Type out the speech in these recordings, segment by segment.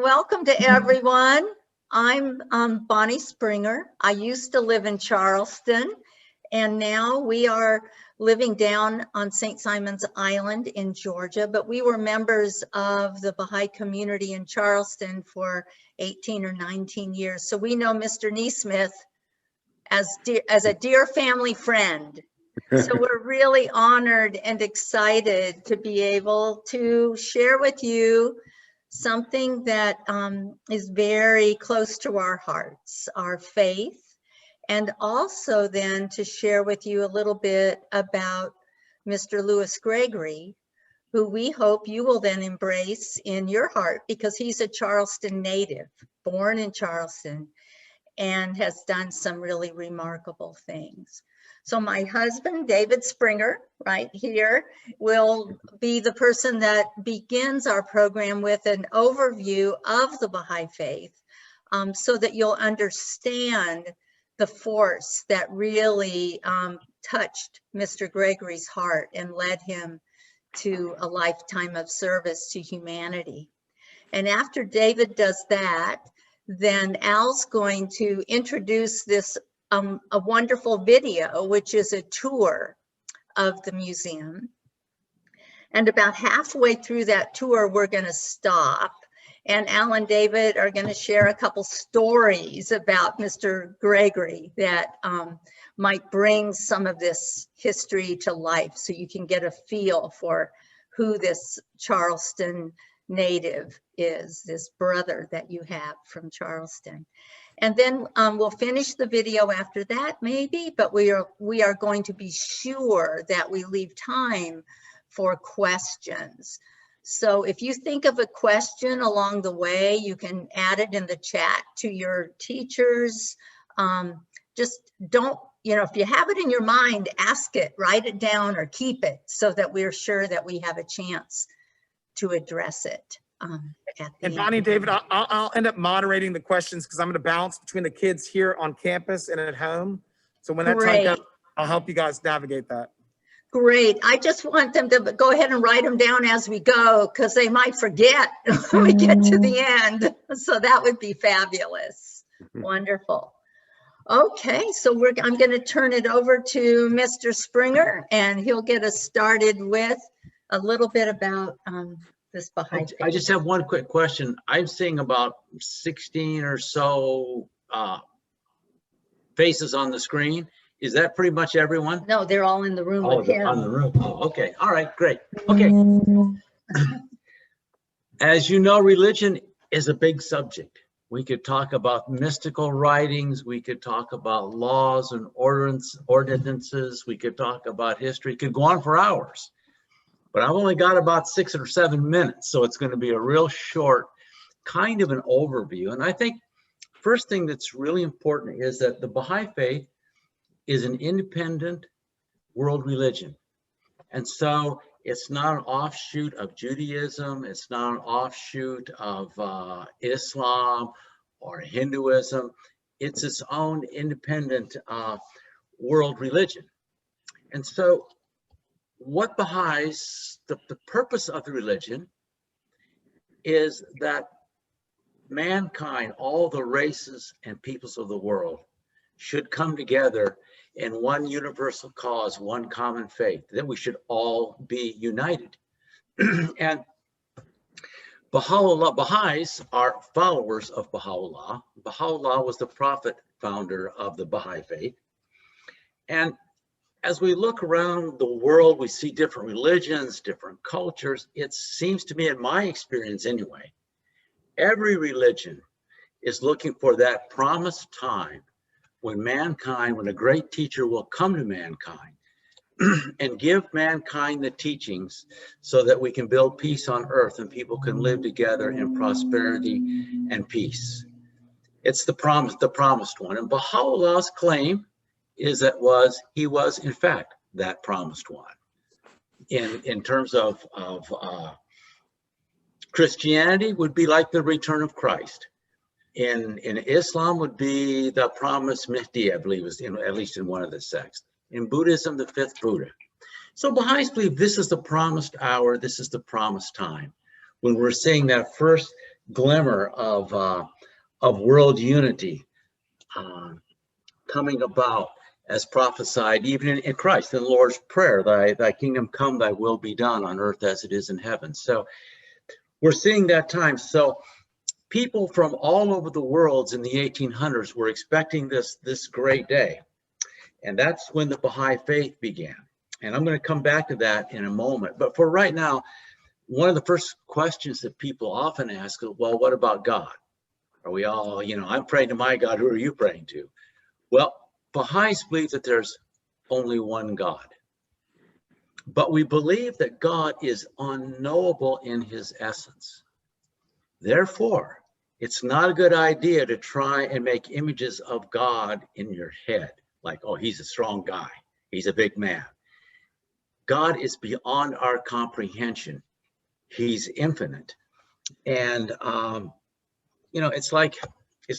Welcome to everyone. I'm Bonnie Springer. I used to live in Charleston, and now we are living down on St. Simon's Island in Georgia, but we were members of the Baha'i community in Charleston for 18 or 19 years. So we know Mr. Neesmith as a dear family friend. So we're really honored and excited to be able to share with you something that is very close to our hearts, our faith, and also then to share with you a little bit about Mr. Louis Gregory, who we hope you will then embrace in your heart, because he's a Charleston native, born in Charleston, and has done some really remarkable things. So my husband, David Springer, right here, will be the person that begins our program with an overview of the Baha'i Faith, so that you'll understand the force that really touched Mr. Gregory's heart and led him to a lifetime of service to humanity. And after David does that, then Al's going to introduce this a wonderful video, which is a tour of the museum. And about halfway through that tour, we're going to stop. And Al and David are going to share a couple stories about Mr. Gregory that might bring some of this history to life, so you can get a feel for who this Charleston native is, this brother that you have from Charleston. And then we'll finish the video after that, maybe, but we are going to be sure that we leave time for questions. So if you think of a question along the way, you can add it in the chat to your teachers. Just don't, if you have it in your mind, ask it, write it down, or keep it, so that we're sure that we have a chance to address it. And Bonnie, David, I'll end up moderating the questions, because I'm going to balance between the kids here on campus and at home. So when that time comes, I'll help you guys navigate that. Great. I just want them to go ahead and write them down as we go, because they might forget when we get to the end. So that would be fabulous. Wonderful. Okay, so I'm going to turn it over to Mr. Springer, and he'll get us started with a little bit about this Baha'i Faith. I just have one quick question. I'm seeing about 16 or so faces on the screen. Is that pretty much everyone? No, they're all in the room with him. On the room. Oh, okay. All right, great. Okay. As you know, religion is a big subject. We could talk about mystical writings. We could talk about laws and ordinances. We could talk about history. It could go on for hours. But I've only got about 6 or 7 minutes, so it's going to be a real short kind of an overview. And I think first thing that's really important is that the Baha'i Faith is an independent world religion. And so it's not an offshoot of Judaism. It's not an offshoot of Islam or Hinduism. It's its own independent world religion. And so what Baha'is, the purpose of the religion is that mankind, all the races and peoples of the world, should come together in one universal cause, one common faith, that we should all be united. And Baha'u'llah, Baha'is are followers of Baha'u'llah. Baha'u'llah was the prophet founder of the Baha'i Faith. And as we look around the world, we see different religions, different cultures. It seems to me, in my experience anyway, every religion is looking for that promised time when mankind, when a great teacher will come to mankind and give mankind the teachings so that we can build peace on earth and people can live together in prosperity and peace. It's the promised one. And Baha'u'llah's claim is that he was in fact that promised one. In terms of Christianity would be like the return of Christ. In Islam would be the promised Mahdi, I believe, is at least in one of the sects. In Buddhism, the fifth Buddha. So Baha'is believe this is the promised hour, this is the promised time, when we're seeing that first glimmer of world unity coming about as prophesied even in Christ, in the Lord's Prayer, thy kingdom come, thy will be done on earth as it is in heaven. So we're seeing that time. So people from all over the world in the 1800s were expecting this great day. And that's when the Baha'i Faith began. And I'm going to come back to that in a moment. But for right now, one of the first questions that people often ask is, well, what about God? Are we all, I'm praying to my God, who are you praying to? Well, Baha'is believe that there's only one God. But we believe that God is unknowable in his essence. Therefore, it's not a good idea to try and make images of God in your head. Like, oh, he's a strong guy. He's a big man. God is beyond our comprehension. He's infinite. And, it's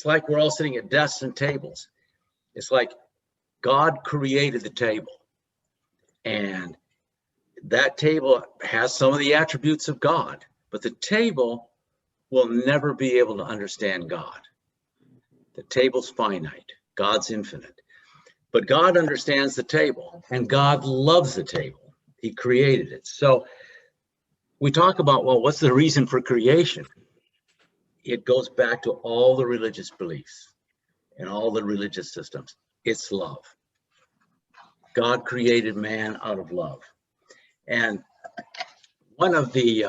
like we're all sitting at desks and tables. It's like God created the table. And that table has some of the attributes of God, but the table will never be able to understand God. The table's finite. God's infinite. But God understands the table, and God loves the table. He created it. So we talk about, well, what's the reason for creation? It goes back to all the religious beliefs and all the religious systems. It's love. God created man out of love. And one of the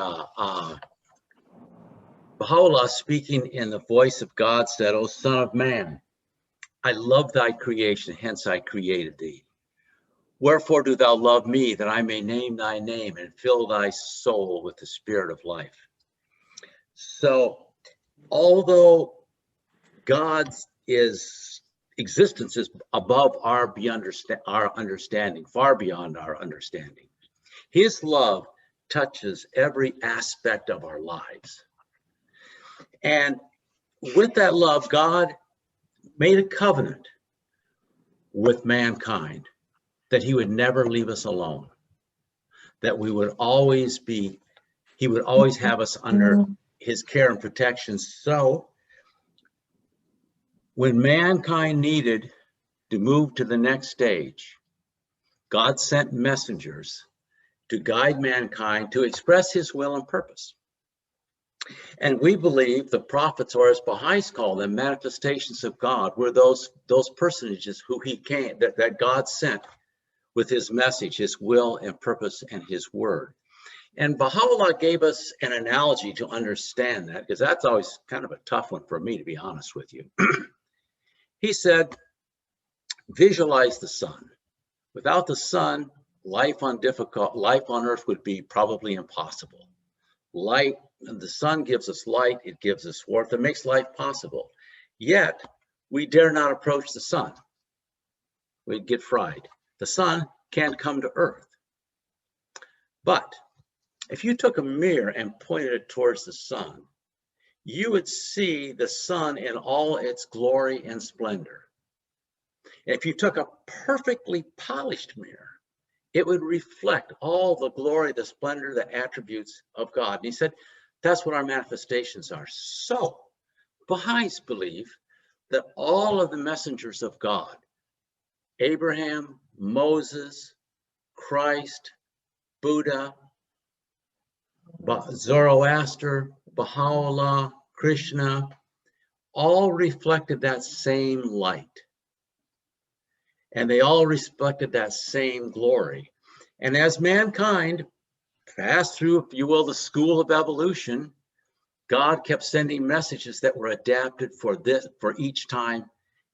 Baha'u'llah, speaking in the voice of God, said, O son of man, I love thy creation, hence I created thee. Wherefore do thou love me, that I may name thy name and fill thy soul with the spirit of life. So, although God's existence is above our understanding, far beyond our understanding, his love touches every aspect of our lives. And with that love, God made a covenant with mankind that he would never leave us alone, that we would always be, he would always have us under his care and protection. So when mankind needed to move to the next stage, God sent messengers to guide mankind to express his will and purpose. And we believe the prophets, or as Baha'is call them, manifestations of God, were those personages who he came, that God sent with his message, his will and purpose, and his word. And Baha'u'llah gave us an analogy to understand that, because that's always kind of a tough one for me, to be honest with you. He said, visualize the sun. Without the sun, life on earth would be probably impossible. Light, the sun gives us light, it gives us warmth, it makes life possible. Yet, we dare not approach the sun. We'd get fried. The sun can't come to earth. But if you took a mirror and pointed it towards the sun, you would see the sun in all its glory and splendor. If you took a perfectly polished mirror, it would reflect all the glory, the splendor, the attributes of God. And he said, that's what our manifestations are. So, Baha'is believe that all of the messengers of God, Abraham, Moses, Christ, Buddha, Zoroaster, Baha'u'llah, Krishna, all reflected that same light. And they all reflected that same glory. And as mankind passed through, if you will, the school of evolution, God kept sending messages that were adapted for each time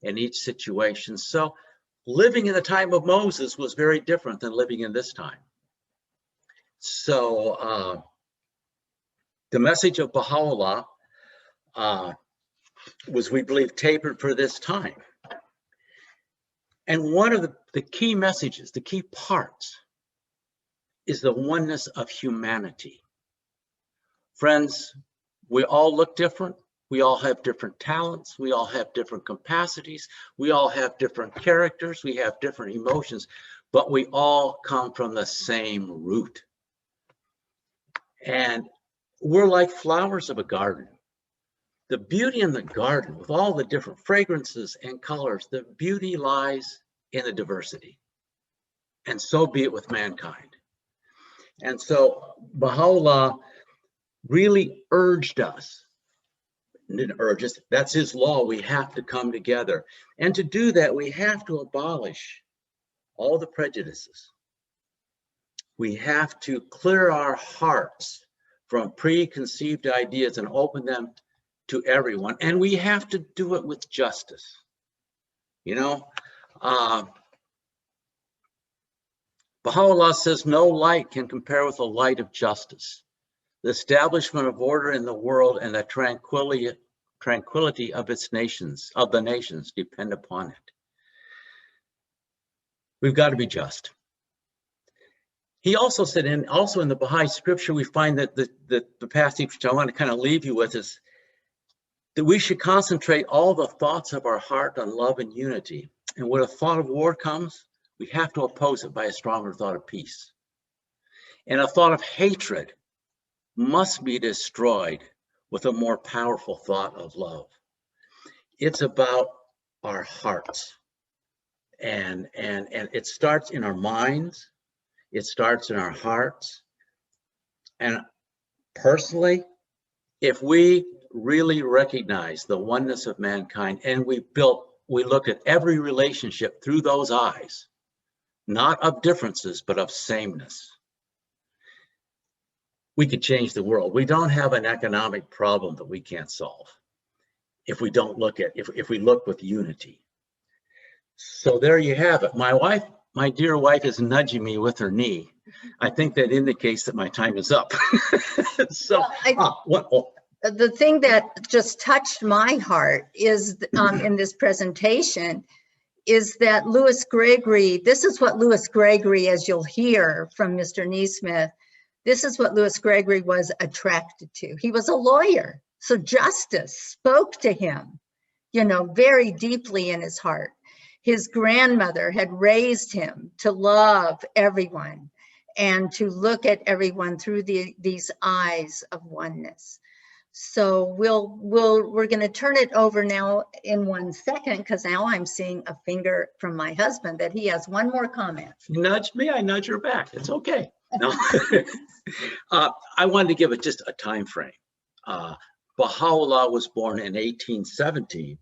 and each situation. So living in the time of Moses was very different than living in this time. So the message of Baha'u'llah was, we believe, tapered for this time. And one of the key messages, the key parts, is the oneness of humanity. Friends, we all look different. We all have different talents. We all have different capacities. We all have different characters. We have different emotions, but we all come from the same root. And we're like flowers of a garden. The beauty in the garden with all the different fragrances and colors, the beauty lies in the diversity. And so be it with mankind. And so Baha'u'llah really urged us, didn't urge us, that's his law, we have to come together. And to do that, we have to abolish all the prejudices. We have to clear our hearts from preconceived ideas and open them to everyone. And we have to do it with justice. You know, Baha'u'llah says no light can compare with the light of justice. The establishment of order in the world and the tranquility of its nations, of the nations, depend upon it. We've got to be just. He also said, also in the Baha'i scripture, we find that the passage which I want to kind of leave you with is that we should concentrate all the thoughts of our heart on love and unity. And when a thought of war comes, we have to oppose it by a stronger thought of peace. And a thought of hatred must be destroyed with a more powerful thought of love. It's about our hearts. And it starts in our minds. It starts in our hearts. And personally, if we really recognize the oneness of mankind and we look at every relationship through those eyes, not of differences, but of sameness, we could change the world. We don't have an economic problem that we can't solve if we don't look at, if we look with unity. So there you have it. My dear wife is nudging me with her knee. I think that indicates that my time is up. So, the thing that just touched my heart is in this presentation is that Louis Gregory, this is what Louis Gregory, as you'll hear from Mr. Neesmith, this is what Louis Gregory was attracted to. He was a lawyer, so justice spoke to him, you know, very deeply in his heart. His grandmother had raised him to love everyone and to look at everyone through these eyes of oneness. So we're going to turn it over now in 1 second, because now I'm seeing a finger from my husband that he has one more comment. You nudge me, I nudge her back. It's okay. No. I wanted to give it just a time frame. Baha'u'llah was born in 1817,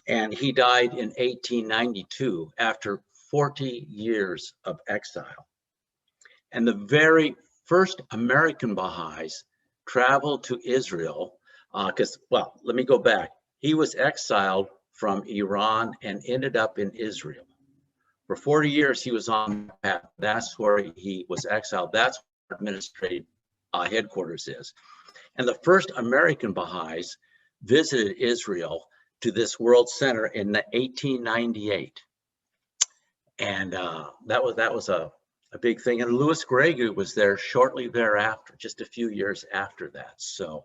and he died in 1892 after 40 years of exile. And the very first American Baha'is traveled to Israel well, let me go back. He was exiled from Iran and ended up in Israel. For 40 years, he was on the path. That's where he was exiled. That's where administrative headquarters is. And the first American Baha'is visited Israel to this World Center in 1898. And that was a big thing. And Louis Gregory was there shortly thereafter, just a few years after that. So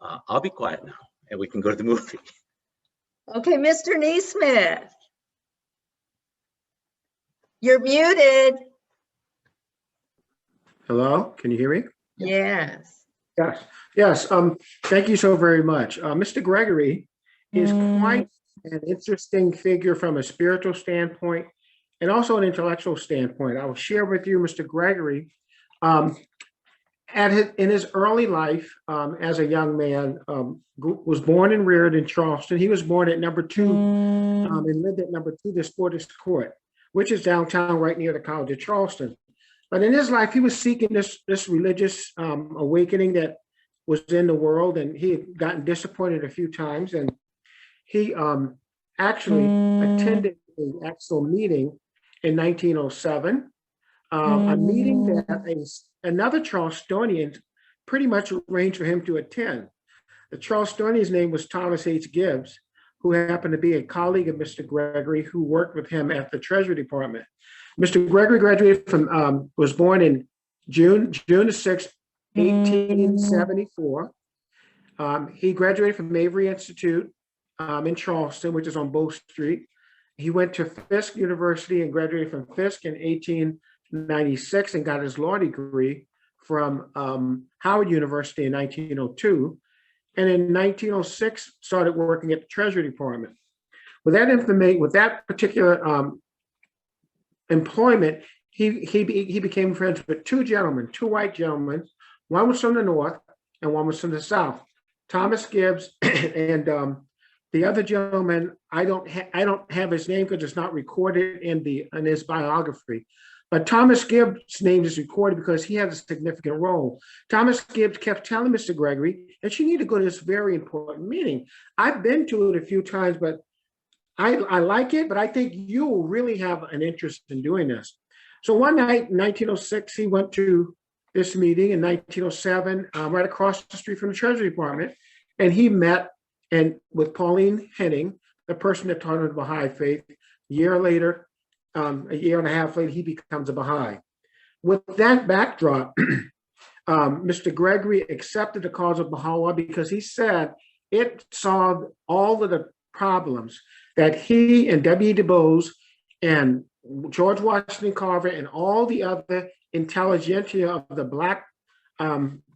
I'll be quiet now and we can go to the movie. Okay, Mr. Neesmith, you're muted. Hello, can you hear me? Yes. Yes. Thank you so very much. Mr. Gregory is quite an interesting figure from a spiritual standpoint and also an intellectual standpoint. I will share with you, Mr. Gregory, in his early life as a young man, was born and reared in Charleston. He was born at number 2 and lived at number 2, the Sporters Court, which is downtown right near the College of Charleston. But in his life, he was seeking this religious awakening that was in the world, and he had gotten disappointed a few times. And he actually attended an actual meeting in 1907, a meeting that another Charlestonian pretty much arranged for him to attend. The Charlestonian's name was Thomas H. Gibbs, who happened to be a colleague of Mr. Gregory, who worked with him at the Treasury Department. Mr. Gregory graduated from, was born in June the 6th, 1874. He graduated from Avery Institute in Charleston, which is on Bow Street. He went to Fisk University and graduated from Fisk in 1896 and got his law degree from Howard University in 1902. and in 1906 started working at the Treasury Department. With that information, with that particular employment, he became friends with two white gentlemen. One was from the North and one was from the South, Thomas Gibbs and the other gentleman. I don't have his name because it's not recorded in his biography. But Thomas Gibbs' name is recorded because he has a significant role. Thomas Gibbs kept telling Mr. Gregory that you need to go to this very important meeting. I've been to it a few times, but I like it, but I think you will really have an interest in doing this. So one night in 1906, he went to this meeting. In 1907, right across the street from the Treasury Department, and he met with Pauline Henning, the person that taught him the Baha'i Faith. A year later, a year and a half later, he becomes a Baha'i. With that backdrop, Mr. Gregory accepted the cause of Baha'u'llah because he said it solved all of the problems that he and W. Du Bois and George Washington Carver and all the other intelligentsia of the Black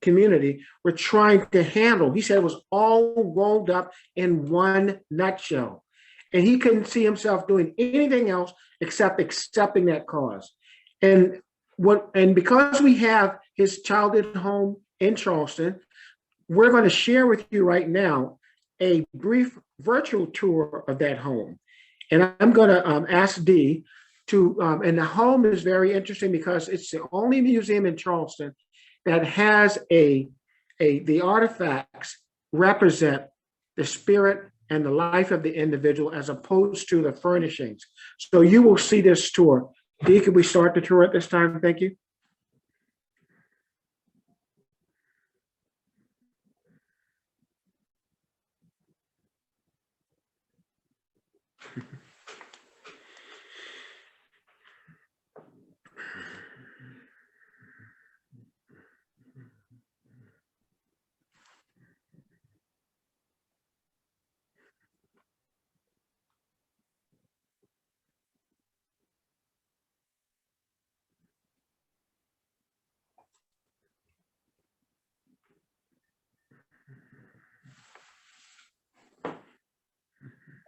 community were trying to handle. He said it was all rolled up in one nutshell. And he couldn't see himself doing anything else except accepting that cause. And because we have his childhood home in Charleston, we're going to share with you right now a brief virtual tour of that home. And I'm going to ask Dee to, and the home is very interesting because it's the only museum in Charleston that has the artifacts represent the spirit and the life of the individual as opposed to the furnishings. So you will see this tour. Dee, could we start the tour at this time? Thank you.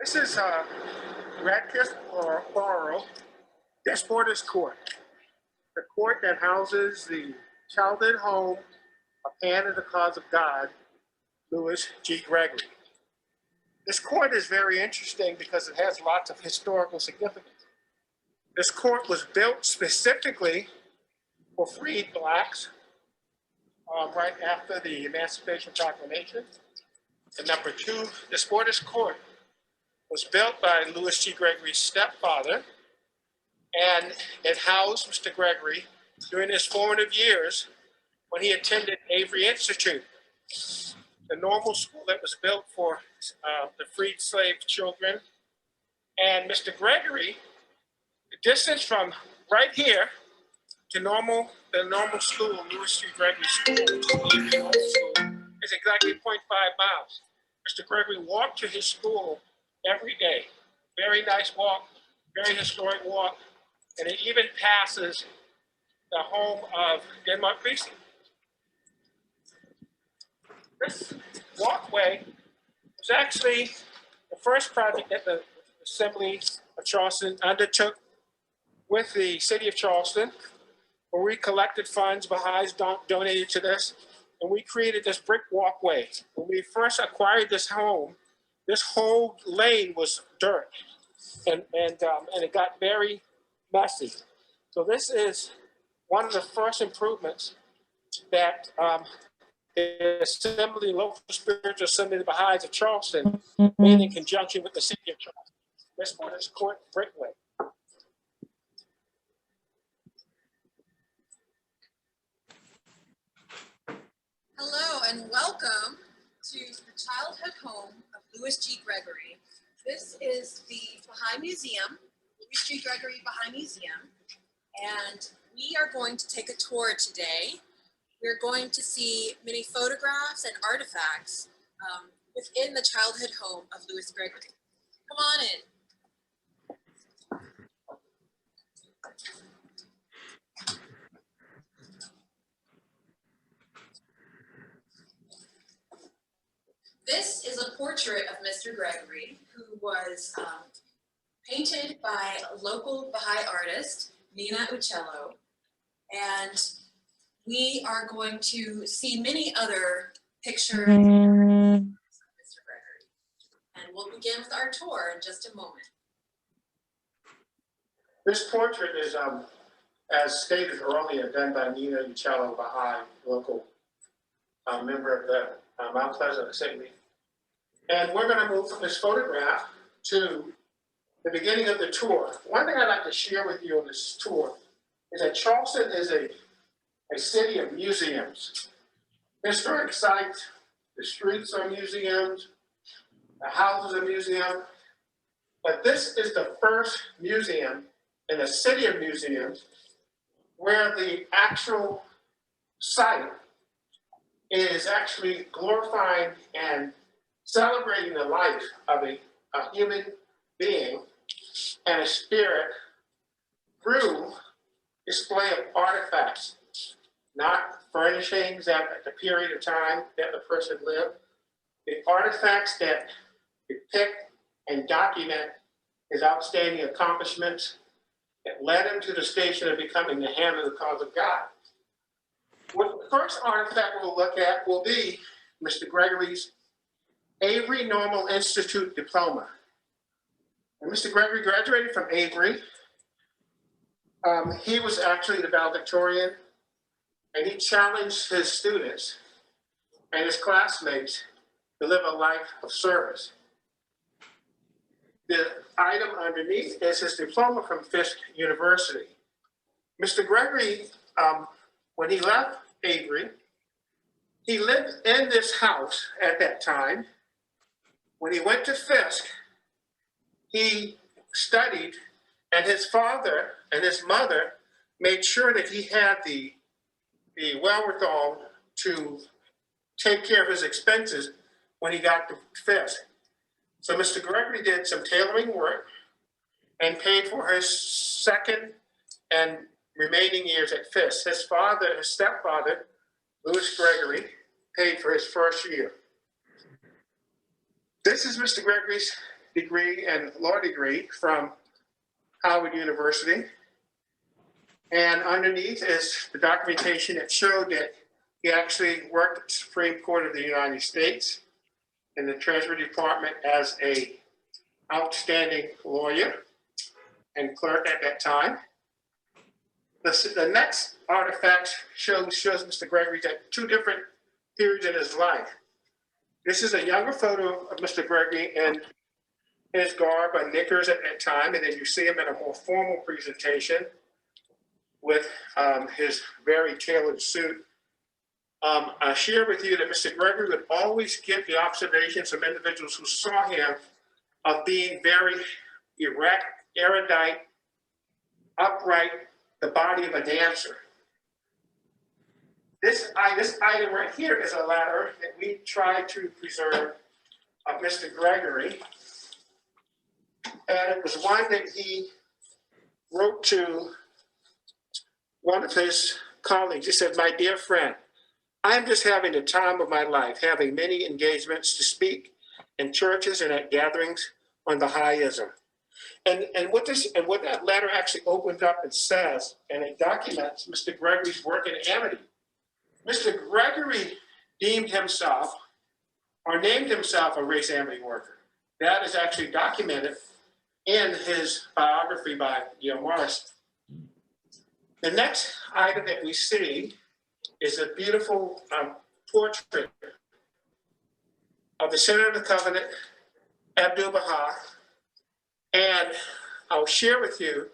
This is Radcliffe Oral Desportes Court, the court that houses the childhood home of Hand of the Cause of God, Louis G. Gregory. This court is very interesting because it has lots of historical significance. This court was built specifically for freed Blacks right after the Emancipation Proclamation. And number two, the Desportes Court was built by Louis G. Gregory's stepfather, and it housed Mr. Gregory during his formative years when he attended Avery Institute, the normal school that was built for the freed slave children. And Mr. Gregory, the distance from right here to the normal school, Louis G. Gregory School, is exactly 0.5 miles. Mr. Gregory walked to his school every day. Very nice walk, very historic walk, and it even passes the home of Denmark Beasley. This walkway was actually the first project that the Assembly of Charleston undertook with the city of Charleston, where we collected funds. Baha'is donated to this, and we created this brick walkway. When we first acquired this home, this whole lane was dirt, and it got very messy. So this is one of the first improvements that the Assembly, Local Spiritual Assembly of the Baha'is of Charleston made in conjunction with the city of Charleston. This one is Court Brickway. Hello and welcome to the childhood home of Louis G. Gregory. This is the Baha'i Museum, Louis G. Gregory Baha'i Museum, and we are going to take a tour today. We're going to see many photographs and artifacts within the childhood home of Louis Gregory. Come on in. This is a portrait of Mr. Gregory, who was painted by a local Baha'i artist, Nina Uccello. And we are going to see many other pictures of Mr. Gregory. And we'll begin with our tour in just a moment. This portrait is, as stated earlier, done by Nina Uccello Baha'i, local member of the Mount Pleasant Assembly. And we're going to move from this photograph to the beginning of the tour. One thing I'd like to share with you on this tour is that Charleston is a city of museums. Historic sites, the streets are museums, the houses are museums. But this is the first museum in a city of museums where the actual site is actually glorifying and celebrating the life of a human being and a spirit through display of artifacts, not furnishings at the period of time that the person lived, the artifacts that depict and document his outstanding accomplishments that led him to the station of becoming the hand of the cause of God. Well, the first artifact we'll look at will be Mr. Gregory's Avery Normal Institute Diploma. And Mr. Gregory graduated from Avery. He was actually the valedictorian, and he challenged his students and his classmates to live a life of service. The item underneath is his diploma from Fisk University. Mr. Gregory, when he left Avery, he lived in this house at that time. When he went to Fisk, he studied, and his father and his mother made sure that he had the wherewithal to take care of his expenses when he got to Fisk. So Mr. Gregory did some tailoring work and paid for his second and remaining years at Fisk. His stepfather, Louis Gregory, paid for his first year. This is Mr. Gregory's degree and law degree from Howard University. And underneath is the documentation that showed that he actually worked at the Supreme Court of the United States in the Treasury Department as an outstanding lawyer and clerk at that time. The next artifact shows Mr. Gregory at two different periods in his life. This is a younger photo of Mr. Gregory in his garb and knickers at that time, and then you see him in a more formal presentation with his very tailored suit. I share with you that Mr. Gregory would always get the observations from individuals who saw him of being very erect, erudite, upright, the body of a dancer. This item right here is a letter that we try to preserve of Mr. Gregory. And it was one that he wrote to one of his colleagues. He said, "My dear friend, I'm just having the time of my life, having many engagements to speak in churches and at gatherings on Baha'ism." And what that letter actually opens up and says, and it documents Mr. Gregory's work in Amity. Mr. Gregory deemed himself or named himself a race amity worker. That is actually documented in his biography by Neil Morris. The next item that we see is a beautiful portrait of the Center of the Covenant, Abdu'l-Baha. And I'll share with you,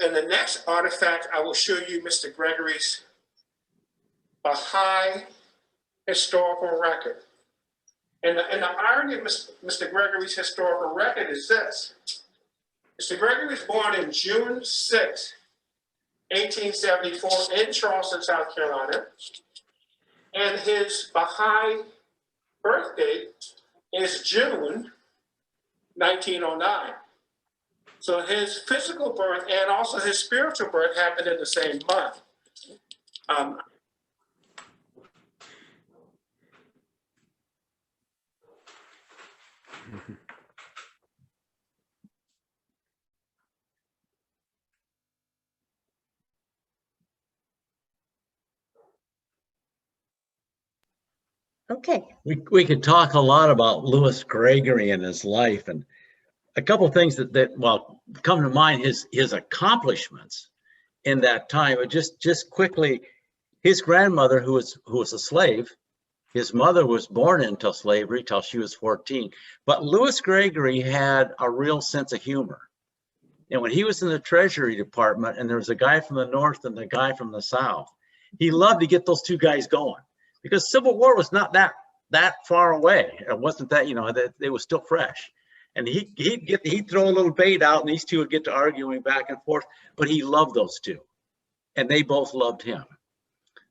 in the next artifact, I will show you Mr. Gregory's Baha'i historical record. And the irony of Mr. Gregory's historical record is this. Mr. Gregory was born in June 6, 1874 in Charleston, South Carolina. And his Baha'i birth date is June 1909. So his physical birth and also his spiritual birth happened in the same month. Okay. We could talk a lot about Louis Gregory and his life, and a couple of things that well come to mind, his accomplishments in that time. But just quickly, his grandmother, who was a slave, his mother was born into slavery till she was 14. But Louis Gregory had a real sense of humor. And when he was in the Treasury Department, and there was a guy from the North and a guy from the South, he loved to get those two guys going, because Civil War was not that far away. It wasn't that, you know, that it was still fresh. And he'd throw a little bait out, and these two would get to arguing back and forth. But he loved those two, and they both loved him.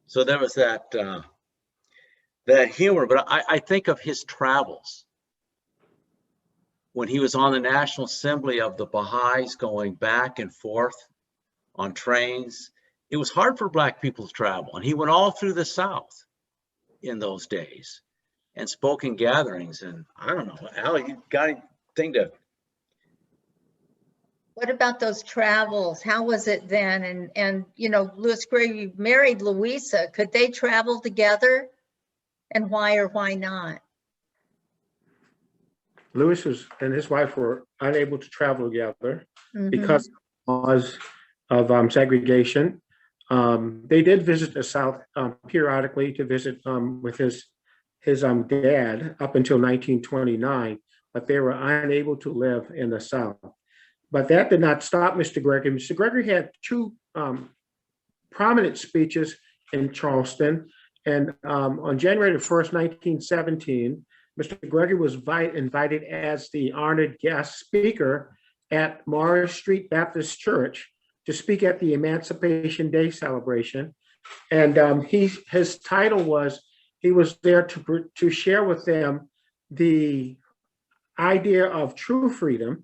So there was that humor. But I think of his travels when he was on the National Assembly of the Baha'is, going back and forth on trains. It was hard for Black people to travel, and he went all through the South in those days and spoke in gatherings. And I don't know, Al, you got anything to? What about those travels? How was it then? And you know, Louis Gregory married Louisa. Could they travel together? And why or why not? Louis and his wife were unable to travel together because of segregation. They did visit the South periodically to visit with his dad up until 1929, but they were unable to live in the South. But that did not stop Mr. Gregory. Mr. Gregory had two prominent speeches in Charleston. And on January 1st, 1917, Mr. Gregory was invited as the honored guest speaker at Morris Street Baptist Church to speak at the Emancipation Day celebration. And his title was, he was there to share with them the idea of true freedom,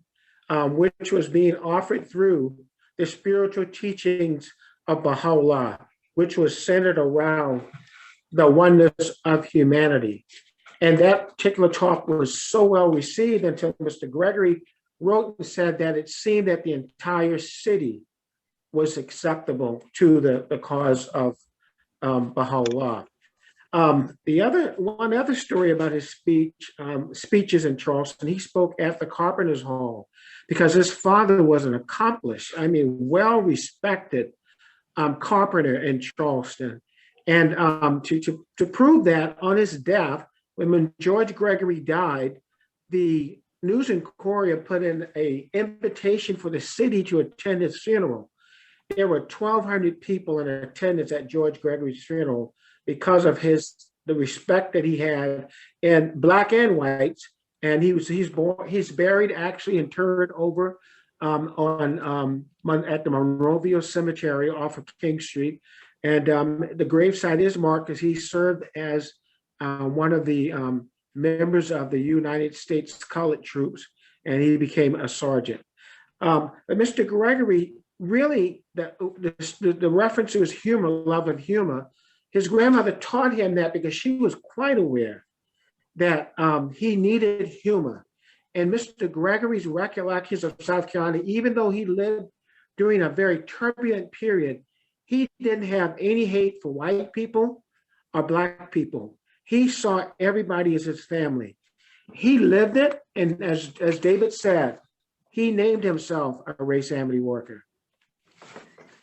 which was being offered through the spiritual teachings of Baha'u'llah, which was centered around the oneness of humanity. And that particular talk was so well received until Mr. Gregory wrote and said that it seemed that the entire city was acceptable to the cause of Baha'u'llah. One other story about his speeches in Charleston, he spoke at the Carpenter's Hall because his father was an accomplished, well-respected carpenter in Charleston. And to prove that, on his death, when George Gregory died, the News and Courier put in an invitation for the city to attend his funeral. There were 1,200 people in attendance at George Gregory's funeral because of the respect that he had, and Black and whites. And he's buried, actually interred over at the Monrovia Cemetery off of King Street. And the gravesite is marked because he served as one of the members of the United States Colored Troops, and he became a sergeant. But Mr. Gregory, really, the reference to his humor, love of humor, his grandmother taught him that because she was quite aware that he needed humor. And Mr. Gregory's recollections of South Carolina, even though he lived during a very turbulent period, he didn't have any hate for white people or Black people. He saw everybody as his family. He lived it, and as David said, he named himself a race amity worker.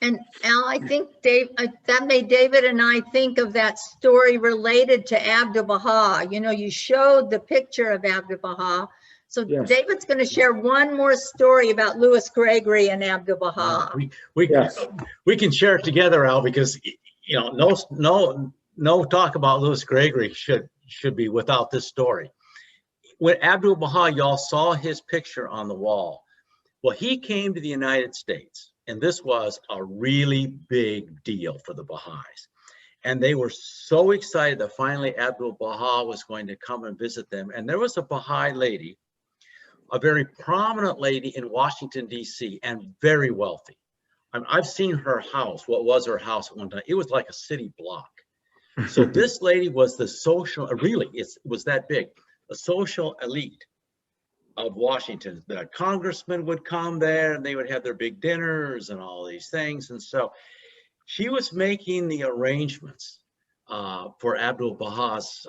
And Al, I think that made David and I think of that story related to Abdu'l-Baha. You know, you showed the picture of Abdu'l-Baha. So yes. David's going to share one more story about Louis Gregory and Abdu'l-Baha. We can share it together, Al, because you know, no talk about Louis Gregory should be without this story. When Abdu'l-Baha, y'all saw his picture on the wall. Well, he came to the United States, and this was a really big deal for the Baha'is. And they were so excited that finally Abdu'l-Baha was going to come and visit them. And there was a Baha'i lady, a very prominent lady in Washington, D.C., and very wealthy. I've seen her house, what was her house at one time. It was like a city block. So this lady was the social, really, it was that big, a social elite. of Washington. The congressmen would come there and they would have their big dinners and all these things. And so she was making the arrangements for Abdu'l-Baha's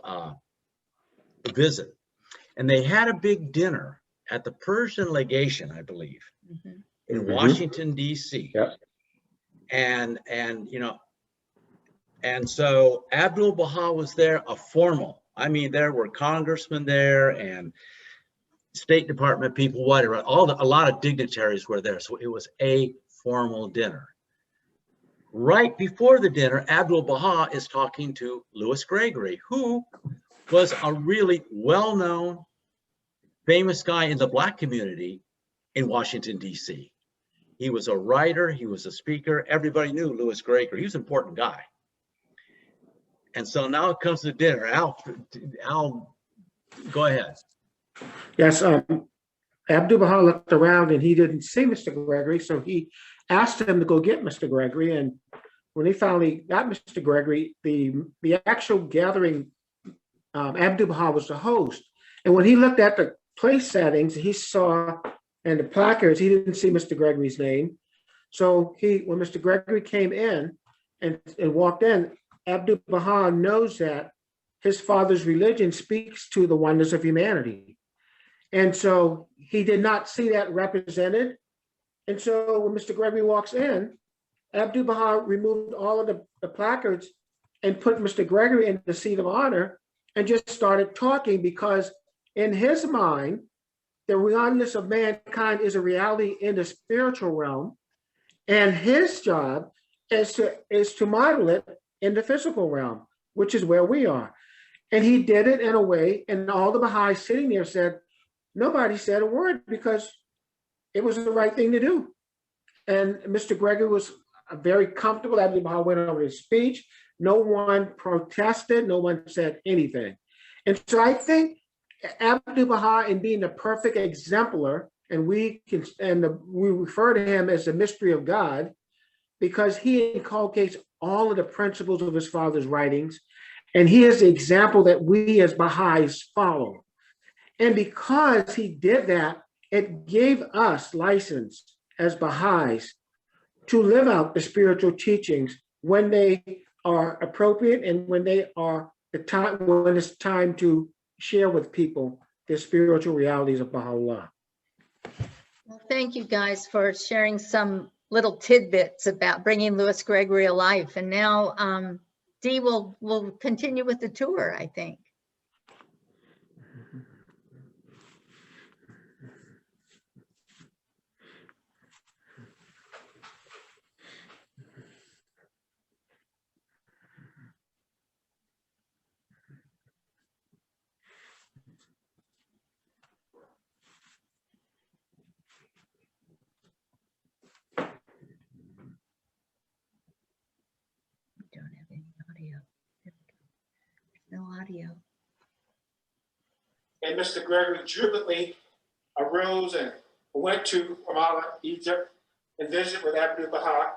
visit. And they had a big dinner at the Persian legation, I believe, in Washington, D.C. Yep. And so Abdu'l-Baha was there, a formal. I mean, there were congressmen there and State Department people, whatever. A lot of dignitaries were there. So it was a formal dinner. Right before the dinner, Abdu'l-Baha is talking to Louis Gregory, who was a really well-known, famous guy in the Black community in Washington, D.C. He was a writer, he was a speaker. Everybody knew Louis Gregory. He was an important guy. And so now it comes to dinner. Al, go ahead. Yes, Abdu'l-Baha looked around and he didn't see Mr. Gregory, so he asked him to go get Mr. Gregory. And when he finally got Mr. Gregory, the actual gathering, Abdu'l-Baha was the host. And when he looked at the place settings, he saw, and the placards, he didn't see Mr. Gregory's name. So when Mr. Gregory came in and walked in, Abdu'l-Baha knows that his father's religion speaks to the oneness of humanity. And so he did not see that represented. And so when Mr. Gregory walks in, Abdu'l-Baha removed all of the placards and put Mr. Gregory in the seat of honor and just started talking, because in his mind, the oneness of mankind is a reality in the spiritual realm, and his job is to model it in the physical realm, which is where we are. And he did it in a way, and all the Baha'is sitting there said, nobody said a word because it was the right thing to do. And Mr. Gregory was very comfortable. Abdu'l-Baha went over his speech. No one protested. No one said anything. And so I think Abdu'l-Baha, in being the perfect exemplar, and we refer to him as the mystery of God, because he inculcates all of the principles of his father's writings, and he is the example that we as Baha'is follow. And because he did that, it gave us license as Baha'is to live out the spiritual teachings when they are appropriate and when they are when it's time to share with people the spiritual realities of Baha'u'llah. Well, thank you guys for sharing some little tidbits about bringing Louis Gregory alive. And now Dee will continue with the tour, I think. Don't have any audio. No audio. And Mr. Gregory jubilantly arose and went to Ramallah, Egypt, and visited with Abdu'l-Baha.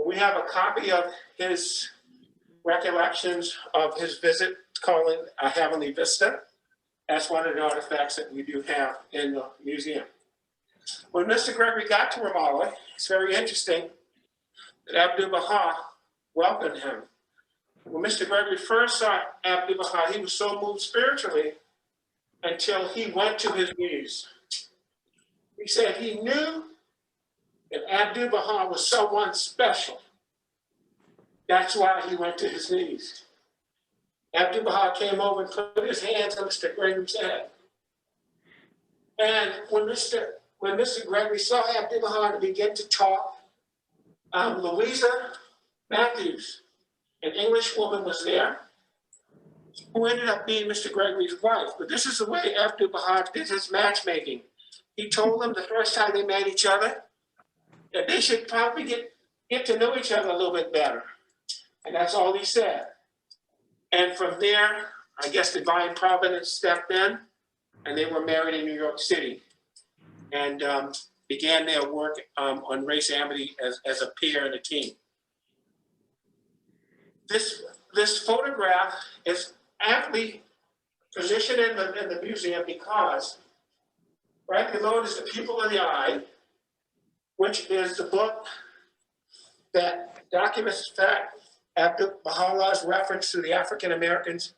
We have a copy of his recollections of his visit, calling A Heavenly Vista. That's one of the artifacts that we do have in the museum. When Mr. Gregory got to Ramallah, it's very interesting that Abdu'l-Baha welcomed him. When Mr. Gregory first saw Abdu'l-Baha, he was so moved spiritually until he went to his knees. He said he knew that Abdu'l-Baha was someone special. That's why he went to his knees. Abdu'l-Baha came over and put his hands on Mr. Gregory's head. And when Mr. Gregory saw Abdu'l-Baha and began to talk, Louisa Matthews, an English woman, was there, who ended up being Mr. Gregory's wife. But this is the way Abdu'l-Baha did his matchmaking. He told them the first time they met each other that they should probably get to know each other a little bit better. And that's all he said. And from there, I guess divine providence stepped in, and they were married in New York City, and began their work on race amity as a peer and a team. This photograph is aptly positioned in the museum because Right below is The People of the Eye, which is the book that documents the fact after Baha'u'llah's reference to the African Americans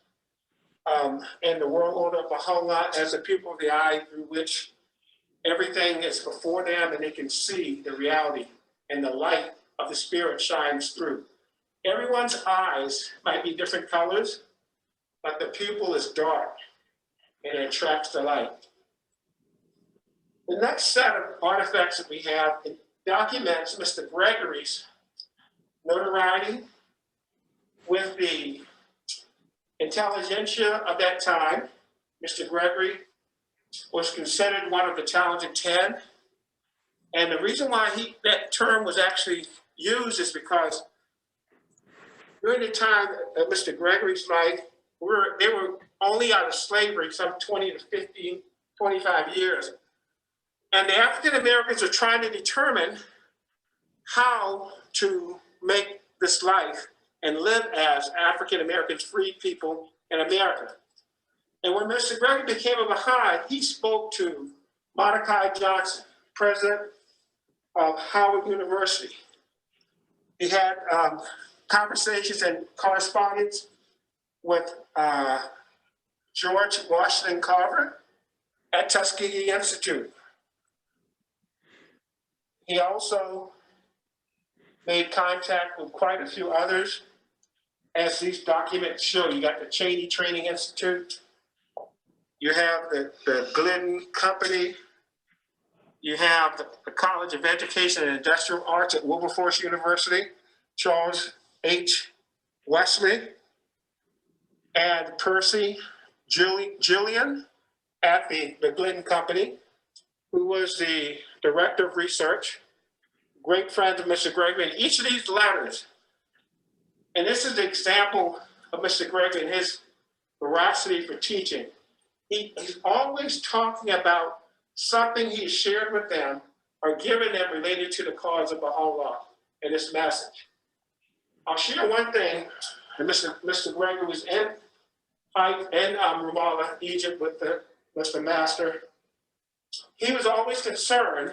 and the world order of Baha'u'llah as the people of the eye, through which everything is before them and they can see the reality and the light of the spirit shines through. Everyone's eyes might be different colors, but the pupil is dark and it attracts the light. The next set of artifacts that we have, it documents Mr. Gregory's notoriety with the intelligentsia of that time. Mr. Gregory was considered one of the talented 10. And the reason why that term was actually used is because during the time of Mr. Gregory's life, they were only out of slavery some 20 to 15, 25 years. And the African Americans are trying to determine how to make this life and live as African Americans, free people in America. And when Mr. Gregory became a Baha'i, he spoke to Mordecai Johnson, president of Howard University. He had conversations and correspondence with George Washington Carver at Tuskegee Institute. He also made contact with quite a few others. As these documents show, you got the Cheney Training Institute, you have the Glidden Company, you have the College of Education and Industrial Arts at Wilberforce University, Charles H. Wesley, and Percy Julian at the Glidden Company, who was the director of research, great friend of Mr. Gregory. And each of these letters, and this is the example of Mr. Gregory and his veracity for teaching. He's always talking about something he shared with them or given them related to the cause of Baha'u'llah and this message. I'll share one thing. And Mr. Gregory was in Ramallah, Egypt, with the master. He was always concerned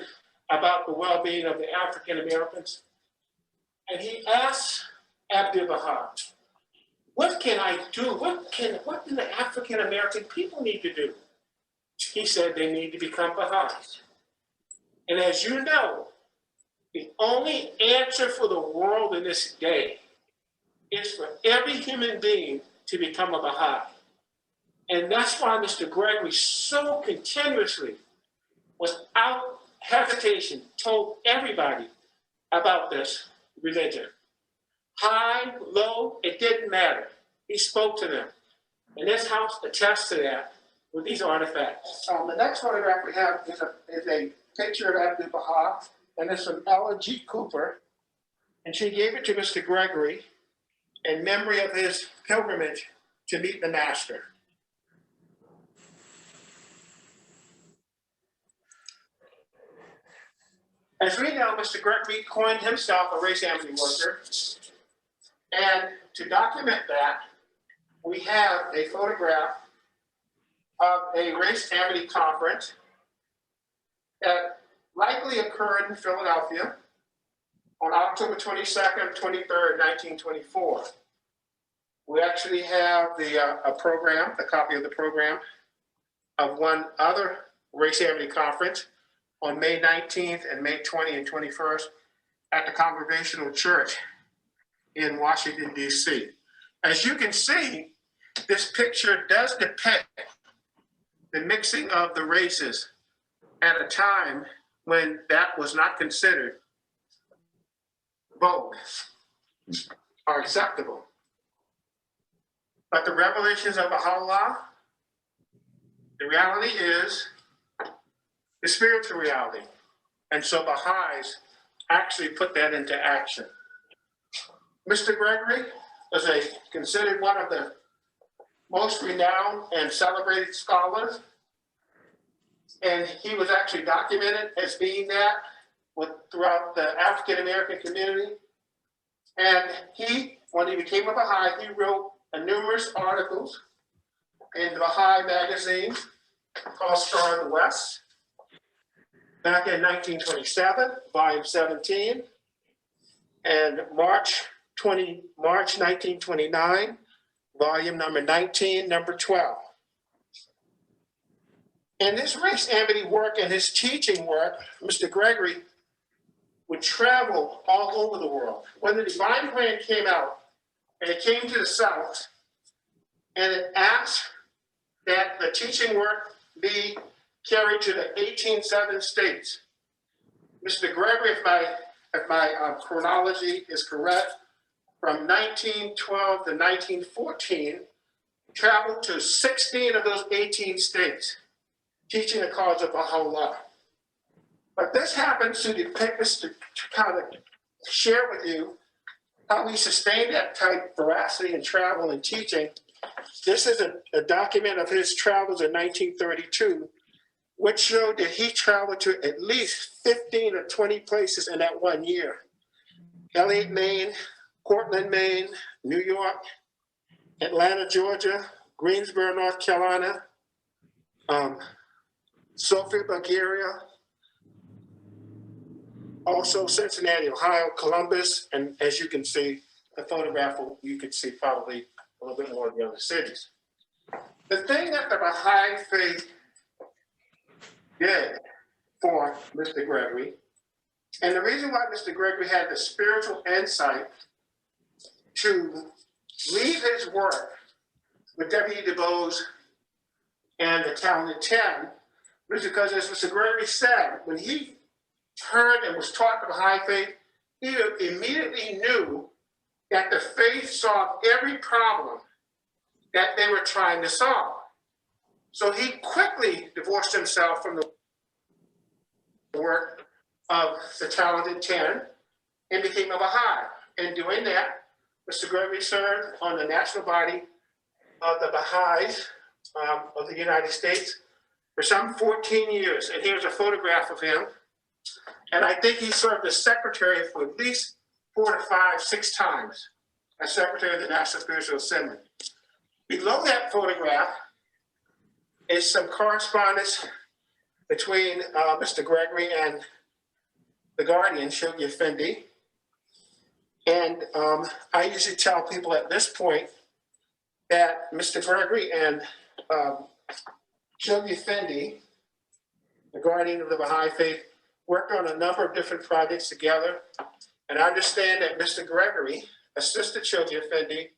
about the well-being of the African Americans. And he asked Abdul Baha, what can I do? What do the African American people need to do? He said they need to become Baha'is. And as you know, the only answer for the world in this day is for every human being to become a Baha'i. And that's why Mr. Gregory so continuously, without hesitation, told everybody about this religion. High, low, it didn't matter. He spoke to them. And this house attests to that with these artifacts. The next photograph we have is a picture of Abdul Baha, and it's from Ella G. Cooper. And she gave it to Mr. Gregory in memory of his pilgrimage to meet the master. As we know, Mr. Gregory coined himself a race amity worker. And to document that, we have a photograph of a race amity conference that likely occurred in Philadelphia on October 22nd, 23rd, 1924. We actually have a program, a copy of the program of one other race amity conference on May 19th and May 20 and 21st at the Congregational Church in Washington, D.C. As you can see, this picture does depict the mixing of the races at a time when that was not considered vogue or acceptable. But the revelations of Baha'u'llah, the reality is the spiritual reality. And so Baha'is actually put that into action. Mr. Gregory was considered one of the most renowned and celebrated scholars. And he was actually documented as being that throughout the African American community. And when he became a Baha'i, he wrote numerous articles in the Baha'i magazine called Star of the West. back in 1927, volume 17, and March 1929, volume number 19, number 12. In his race amity work and his teaching work, Mr. Gregory would travel all over the world. When the Divine Plan came out, and it came to the South, and it asked that the teaching work be carried to the 18 southern states. Mr. Gregory, if my chronology is correct, from 1912 to 1914, traveled to 16 of those 18 states, teaching the cause of Baha'u'llah. But this happens to depict us to kind of share with you how we sustained that type of veracity in travel and teaching. This is a document of his travels in 1932, which showed that he traveled to at least 15 or 20 places in that 1 year. Elliott, Maine, Portland, Maine, New York, Atlanta, Georgia, Greensboro, North Carolina, Sofia, Bulgaria, also Cincinnati, Ohio, Columbus, and as you can see, the photograph, you could see probably a little bit more of the other cities. The thing that the Baha'i Faith did for Mr. Gregory, and the reason why Mr. Gregory had the spiritual insight to leave his work with W. Du Bois and the Talented 10 was because, as Mr. Gregory said, when he heard and was taught the Baha'i Faith, he immediately knew that the faith solved every problem that they were trying to solve. So he quickly divorced himself from the work of the Talented 10 and became a Baha'i. In doing that, Mr. Gregory served on the national body of the Baha'is of the United States for some 14 years. And here's a photograph of him. And I think he served as secretary for at least 4 to 5, 6 times as secretary of the National Spiritual Assembly. Below that photograph is some correspondence between Mr. Gregory and the guardian, Shoghi Effendi. And I usually tell people at this point that Mr. Gregory and Shoghi Effendi, the guardian of the Baha'i Faith, worked on a number of different projects together. And I understand that Mr. Gregory assisted Shoghi Effendi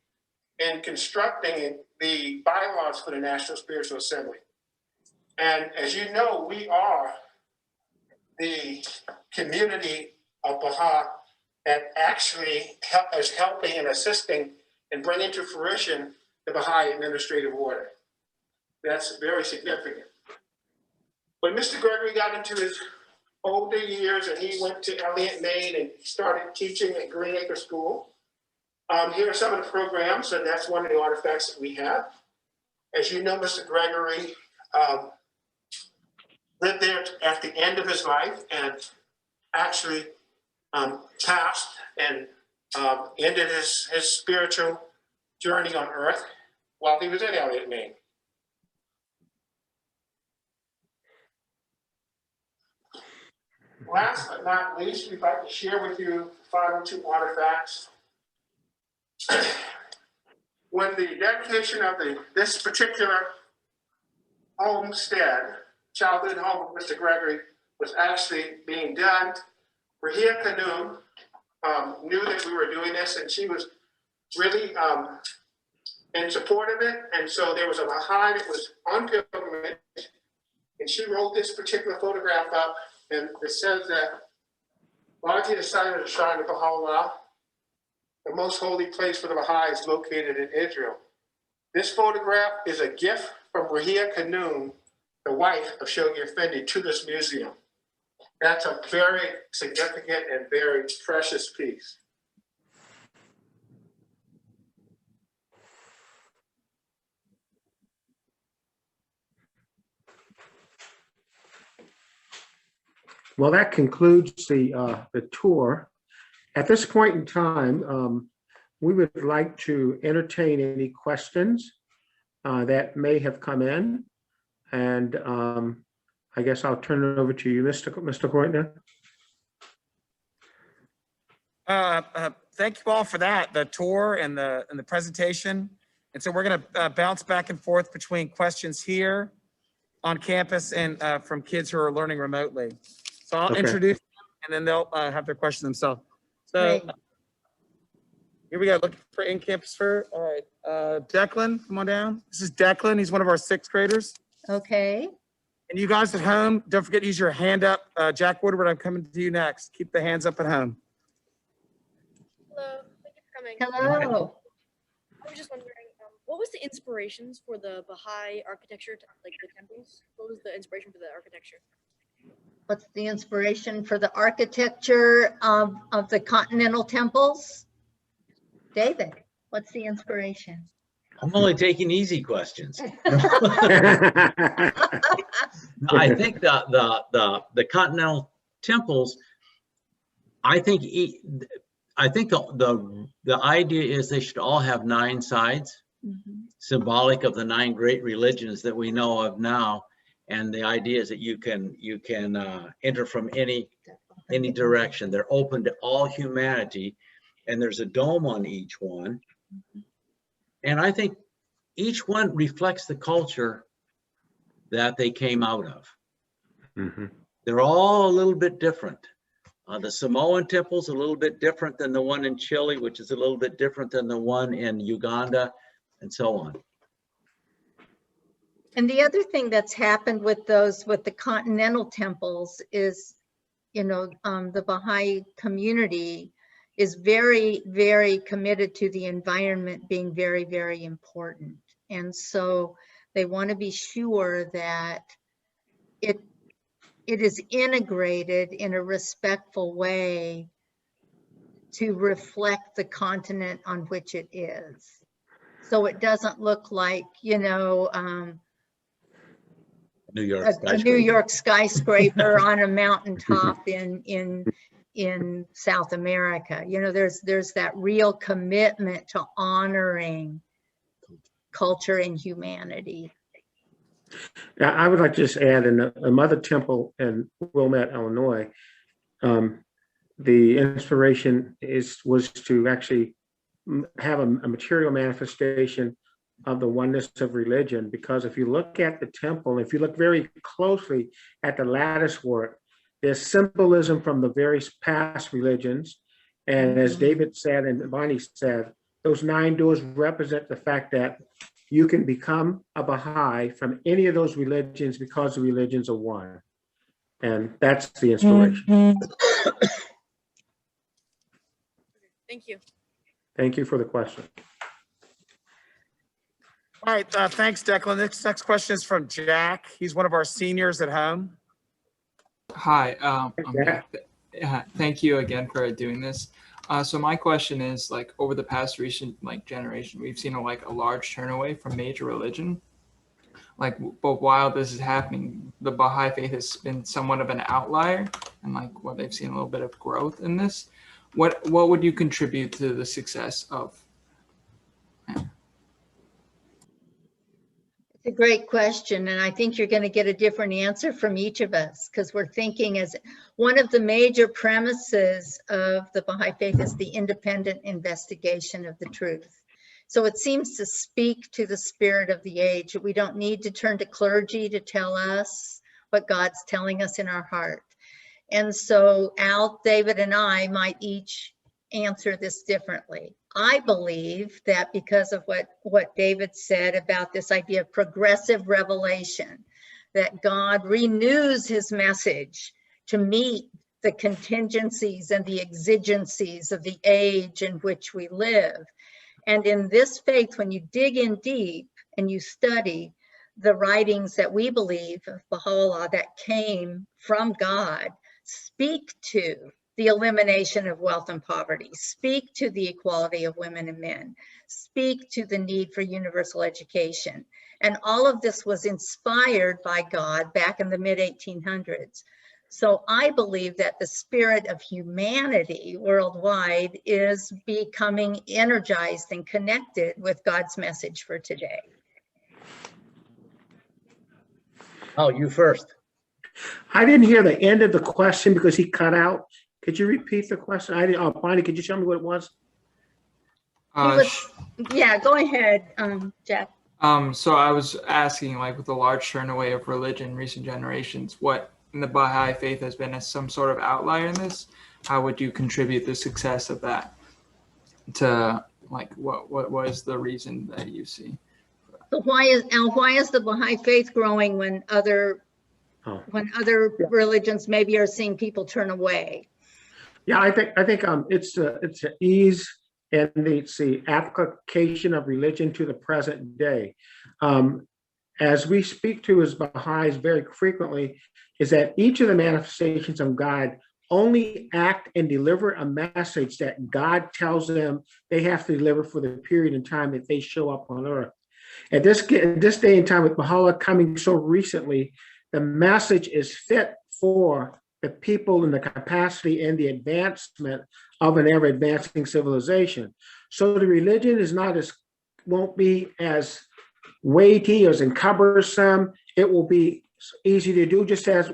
in constructing the bylaws for the National Spiritual Assembly. And as you know, we are the community of Baha'i that actually is helping and assisting in bringing to fruition the Baha'i administrative order. That's very significant. When Mr. Gregory got into his older years and he went to Elliott, Maine, and started teaching at Green Acre School, here are some of the programs, and that's one of the artifacts that we have. As you know, Mr. Gregory lived there at the end of his life and actually passed and ended his spiritual journey on earth while he was at Elliott, Maine. Last but not least, we'd like to share with you the final 2 artifacts. When the dedication of this particular homestead, childhood home of Mr. Gregory, was actually being done, Rahia Khanum knew that we were doing this, and she was really in support of it. And so there was a Baha'i that was on pilgrimage, and she wrote this particular photograph up, and it says that largely the site of the shrine of Baha'u'llah, the most holy place for the Baha'i, is located in Israel. This photograph is a gift from Rahia Khanum, the wife of Shoghi Effendi, to this museum. That's a very significant and very precious piece. Well, that concludes the tour. At this point in time, we would like to entertain any questions that may have come in. And I guess I'll turn it over to you, Mr. Courtney. Thank you all for that, the tour and the presentation. And so we're going to bounce back and forth between questions here on campus and from kids who are learning remotely. So I'll introduce them and then they'll have their question themselves. So here we go, looking for in-campus for, all right, Declan, come on down. This is Declan, he's one of our 6th graders. Okay. And you guys at home, don't forget to use your hand up. Jack Woodward, I'm coming to you next. Keep the hands up at home. Hello, thank you for coming. Hello. I was just wondering, what was the inspirations for the Baha'i architecture, like the temples? What was the inspiration for the architecture? What's the inspiration for the architecture of the continental temples? David, what's the inspiration? I'm only taking easy questions. I think the continental temples, I think the idea is they should all have 9 sides, symbolic of the 9 great religions that we know of now. And the idea is that you can enter from any direction. They're open to all humanity, and there's a dome on each one. And I think each one reflects the culture that they came out of. They're all a little bit different. The Samoan temple's a little bit different than the one in Chile, which is a little bit different than the one in Uganda, and so on. And the other thing that's happened with the continental temples is, you know, the Baha'i community is very, very committed to the environment being very, very important. And so they want to be sure that it is integrated in a respectful way to reflect the continent on which it is. So it doesn't look like, you know, a New York skyscraper on a mountaintop in South America. You know, there's that real commitment to honoring culture and humanity. I would like to just add, in a Mother Temple in Wilmette, Illinois, the inspiration was to actually have a material manifestation of the oneness of religion, because if you look at the temple, if you look very closely at the lattice work, there's symbolism from the various past religions. And as David said and Bonnie said, those 9 doors represent the fact that you can become a Baha'i from any of those religions because the religions are one. And that's the inspiration. Thank you. Thank you for the question. All right, thanks, Declan. Next question is from Jack. He's one of our seniors at home. Hi, thank you again for doing this. So my question is, like, over the past recent generation, we've seen a large turn away from major religion. But while this is happening, the Baha'i Faith has been somewhat of an outlier, and they've seen a little bit of growth in this. What would you contribute to the success of? It's a great question, and I think you're going to get a different answer from each of us, because we're thinking as one of the major premises of the Baha'i Faith is the independent investigation of the truth. So it seems to speak to the spirit of the age. We don't need to turn to clergy to tell us what God's telling us in our heart. And so Al, David, and I might each answer this differently. I believe that because of what David said about this idea of progressive revelation, that God renews his message to meet the contingencies and the exigencies of the age in which we live. And in this faith, when you dig in deep and you study the writings that we believe of Baha'u'llah that came from God, speak to the elimination of wealth and poverty, speak to the equality of women and men, speak to the need for universal education. And all of this was inspired by God back in the mid-1800s. So I believe that the spirit of humanity worldwide is becoming energized and connected with God's message for today. Oh, you first. I didn't hear the end of the question because he cut out. Could you repeat the question? I didn't. Oh, Bonnie, could you tell me what it was? was- Yeah, go ahead, Jeff. So I was asking, like, with the large turnaway of religion in recent generations, what in the Baha'i faith has been as some sort of outlier in this? How would you contribute the success of that to, like, what was the reason that you see? So why is the Baha'i faith growing when other religions maybe are seeing people turn away? Yeah, I think it's the ease and it's the application of religion to the present day. As we speak to as Baha'is very frequently, is that each of the manifestations of God only act and deliver a message that God tells them they have to deliver for the period in time that they show up on earth. At this day and time, with Baha'u'llah coming so recently, the message is fit for the people and the capacity and the advancement of an ever advancing civilization. So the religion won't be as weighty, as cumbersome. It will be easy to do, just as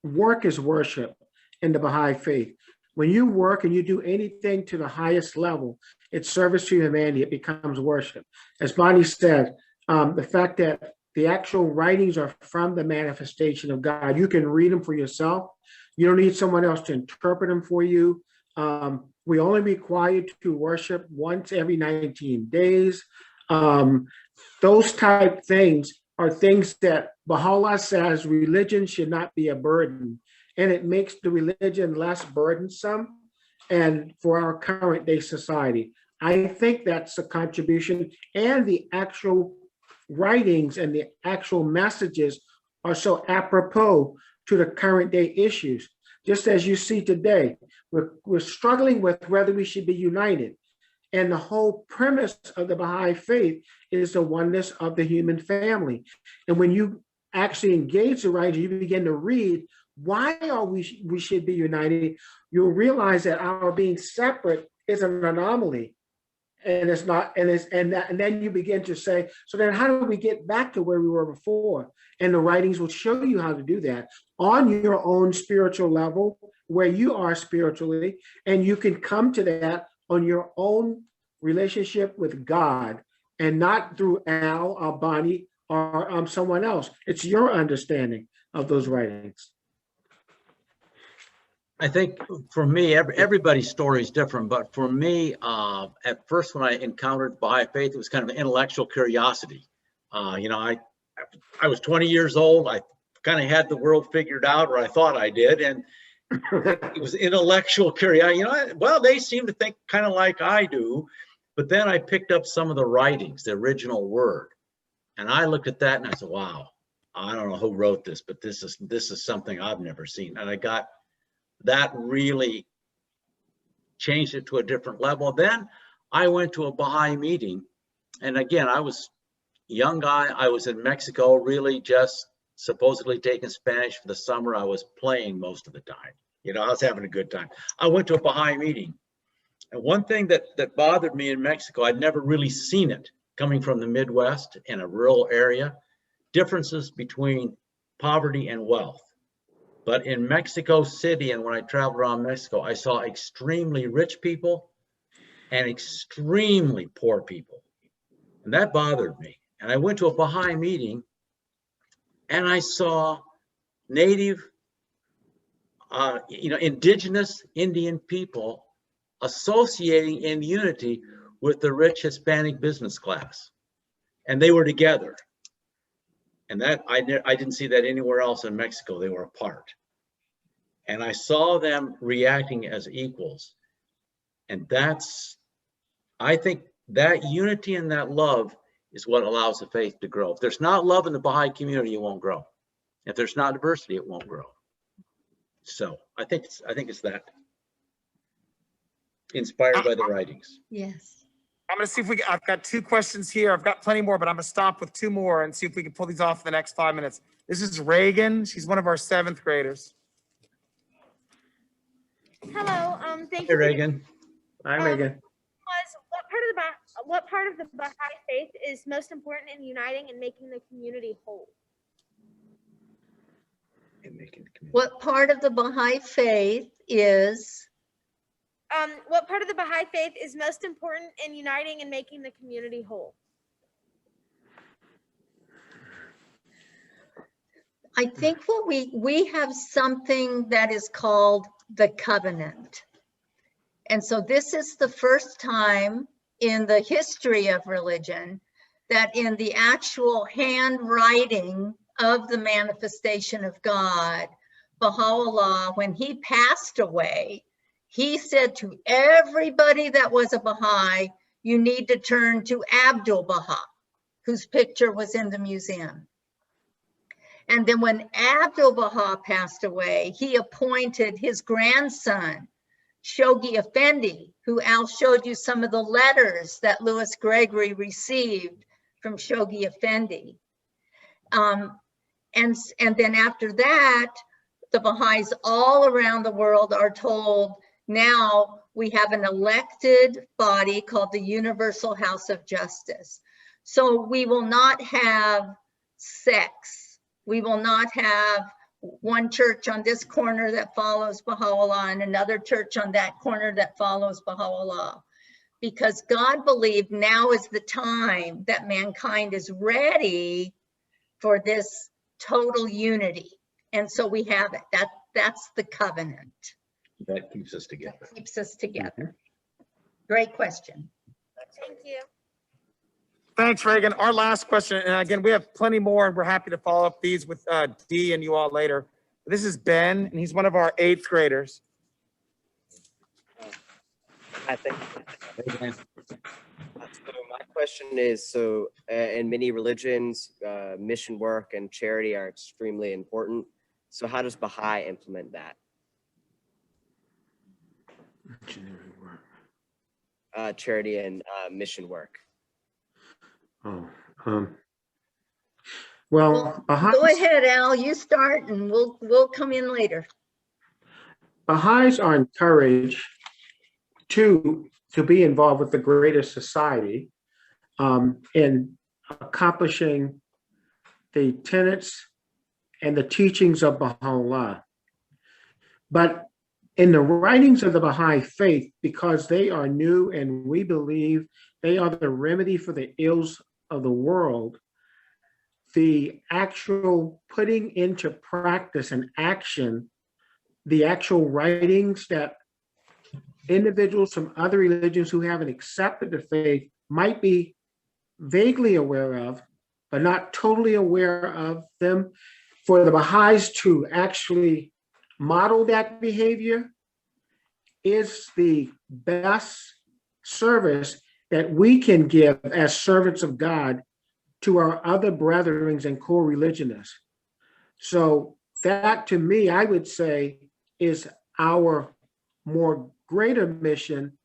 work is worship in the Baha'i faith. When you work and you do anything to the highest level, it's service to humanity, it becomes worship. As Bonnie said, the fact that the actual writings are from the manifestation of God, you can read them for yourself. You don't need someone else to interpret them for you. We only required to worship once every 19 days. Those type things are things that Baha'u'llah says religion should not be a burden, and it makes the religion less burdensome and for our current day society. I think that's a contribution, and the actual writings and the actual messages are so apropos to the current day issues. Just as you see today, we're struggling with whether we should be united. And the whole premise of the Baha'i faith is the oneness of the human family. And when you actually engage the writer, you begin to read why we should be united, you'll realize that our being separate is an anomaly. And it's not, and then you begin to say, so then how do we get back to where we were before? And the writings will show you how to do that on your own spiritual level, where you are spiritually, and you can come to that on your own relationship with God, and not through Al, or Bonnie, or someone else. It's your understanding of those writings. I think for me, everybody's story is different, but for me, at first when I encountered Baha'i faith, it was kind of an intellectual curiosity. I was 20 years old. I kind of had the world figured out, or I thought I did, and it was intellectual curiosity. Well, they seem to think kind of like I do, but then I picked up some of the writings, the original word, and I looked at that and I said, wow, I don't know who wrote this, but this is something I've never seen. And I got that really changed it to a different level. Then I went to a Baha'i meeting, and again, I was a young guy. I was in Mexico, really just supposedly taking Spanish for the summer. I was playing most of the time. I was having a good time. I went to a Baha'i meeting, and one thing that bothered me in Mexico, I'd never really seen it coming from the Midwest in a rural area, differences between poverty and wealth. But in Mexico City, and when I traveled around Mexico, I saw extremely rich people and extremely poor people. And that bothered me. And I went to a Baha'i meeting, and I saw native, indigenous Indian people associating in unity with the rich Hispanic business class. And they were together. And that I didn't see that anywhere else in Mexico. They were apart. And I saw them reacting as equals. And I think that unity and that love is what allows the faith to grow. If there's not love in the Baha'i community, it won't grow. If there's not diversity, it won't grow. So I think it's that. Inspired by the writings. Yes. I'm going to see if I've got 2 questions here. I've got plenty more, but I'm going to stop with 2 more and see if we can pull these off in the next 5 minutes. This is Reagan. She's one of our 7th graders. Hello. Thank Hey, you. Reagan. Hi, Megan. What part of the Baha'i faith is most important in uniting and making the community whole? What part of the Baha'i faith is? What part of the Baha'i faith is most important in uniting and making the community whole? I think what we have something that is called the covenant. And so this is the first time in the history of religion that in the actual handwriting of the manifestation of God, Baha'u'llah, when he passed away, he said to everybody that was a Baha'i, you need to turn to Abdul Baha, whose picture was in the museum. And then when Abdul Baha passed away, he appointed his grandson, Shoghi Effendi, who Al showed you some of the letters that Louis Gregory received from Shoghi Effendi. And then after that, the Baha'is all around the world are told, now we have an elected body called the Universal House of Justice. So we will not have sects. We will not have one church on this corner that follows Baha'u'llah and another church on that corner that follows Baha'u'llah. Because God believed now is the time that mankind is ready for this total unity. And so we have it. That's the covenant. That keeps us together. That keeps us together. Great question. Thank you. Thanks, Reagan. Our last question, and again, we have plenty more, and we're happy to follow up these with Dee and you all later. This is Ben, and he's one of our 8th graders. I think. So my question is, so in many religions, mission work and charity are extremely important. So how does Baha'i implement that? Charity and mission work. Well, Go ahead, Al, you start and we'll come in later. Baha'is are encouraged to be involved with the greater society in accomplishing the tenets and the teachings of Baha'u'llah. But in the writings of the Baha'i faith, because they are new and we believe they are the remedy for the ills of the world, the actual putting into practice and action, the actual writings that individuals from other religions who haven't accepted the faith might be vaguely aware of, but not totally aware of them, for the Baha'is to actually model that behavior is the best service that we can give as servants of God to our other brethren and co-religionists. So that, to me, I would say, is our more greater mission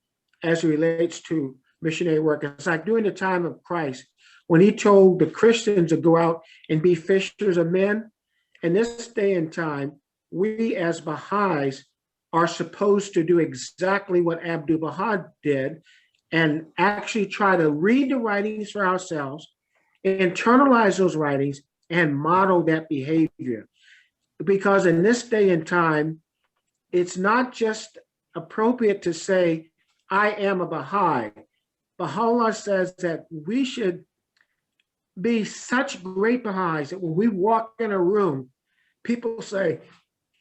as it relates to missionary work. It's like during the time of Christ, when he told the Christians to go out and be fishers of men. In this day and time, we as Baha'is are supposed to do exactly what Abdul Baha did and actually try to read the writings for ourselves, internalize those writings, and model that behavior. Because in this day and time, it's not just appropriate to say, I am a Baha'i. Baha'u'llah says that we should be such great Baha'is that when we walk in a room, people say,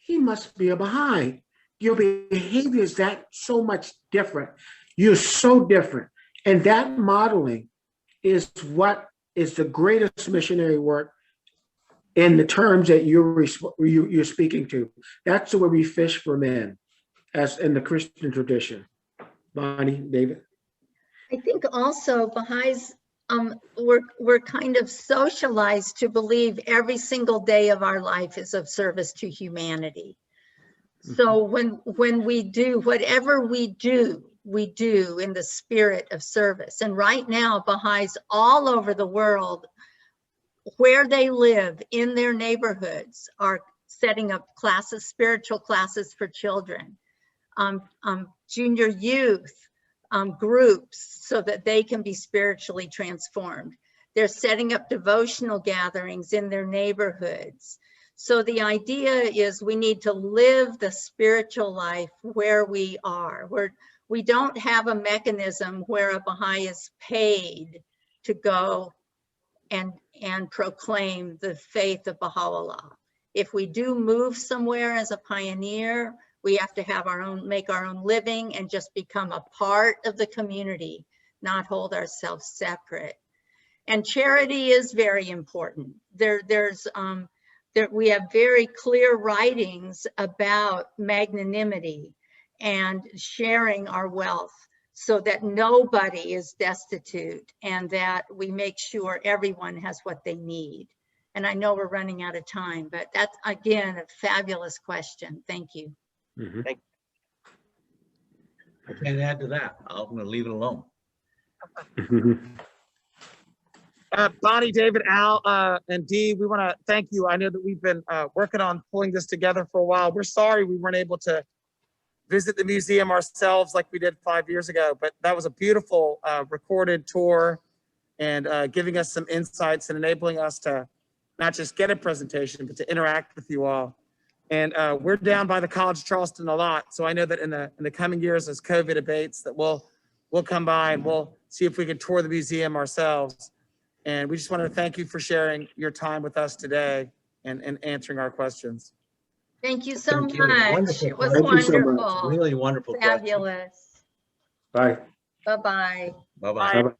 he must be a Baha'i. Your behavior is that so much different. You're so different. And that modeling is what is the greatest missionary work in the terms that you're speaking to. That's the way we fish for men, as in the Christian tradition. Bonnie, David? I think also Baha'is, we're kind of socialized to believe every single day of our life is of service to humanity. So when we do whatever we do in the spirit of service. And right now, Baha'is all over the world, where they live in their neighborhoods, are setting up classes, spiritual classes for children, junior youth groups, so that they can be spiritually transformed. They're setting up devotional gatherings in their neighborhoods. So the idea is we need to live the spiritual life where we are. We don't have a mechanism where a Baha'i is paid to go and proclaim the faith of Baha'u'llah. If we do move somewhere as a pioneer, we have to have make our own living and just become a part of the community, not hold ourselves separate. And charity is very important. We have very clear writings about magnanimity and sharing our wealth so that nobody is destitute and that we make sure everyone has what they need. And I know we're running out of time, but that's, again, a fabulous question. Thank you. I can't add to that. I'm going to leave it alone. Bonnie, David, Al, and Dee, we want to thank you. I know that we've been working on pulling this together for a while. We're sorry we weren't able to visit the museum ourselves like we did 5 years ago, but that was a beautiful recorded tour and giving us some insights and enabling us to not just get a presentation, but to interact with you all. And we're down by the College of Charleston a lot. So I know that in the coming years, as COVID abates, that we'll come by and we'll see if we can tour the museum ourselves. And we just want to thank you for sharing your time with us today and answering our questions. Thank you so Thank you. much. Wonderful It was Thank you so much. wonderful. Really wonderful question. Fabulous. Bye. Bye-bye. Bye-bye. Bye-bye.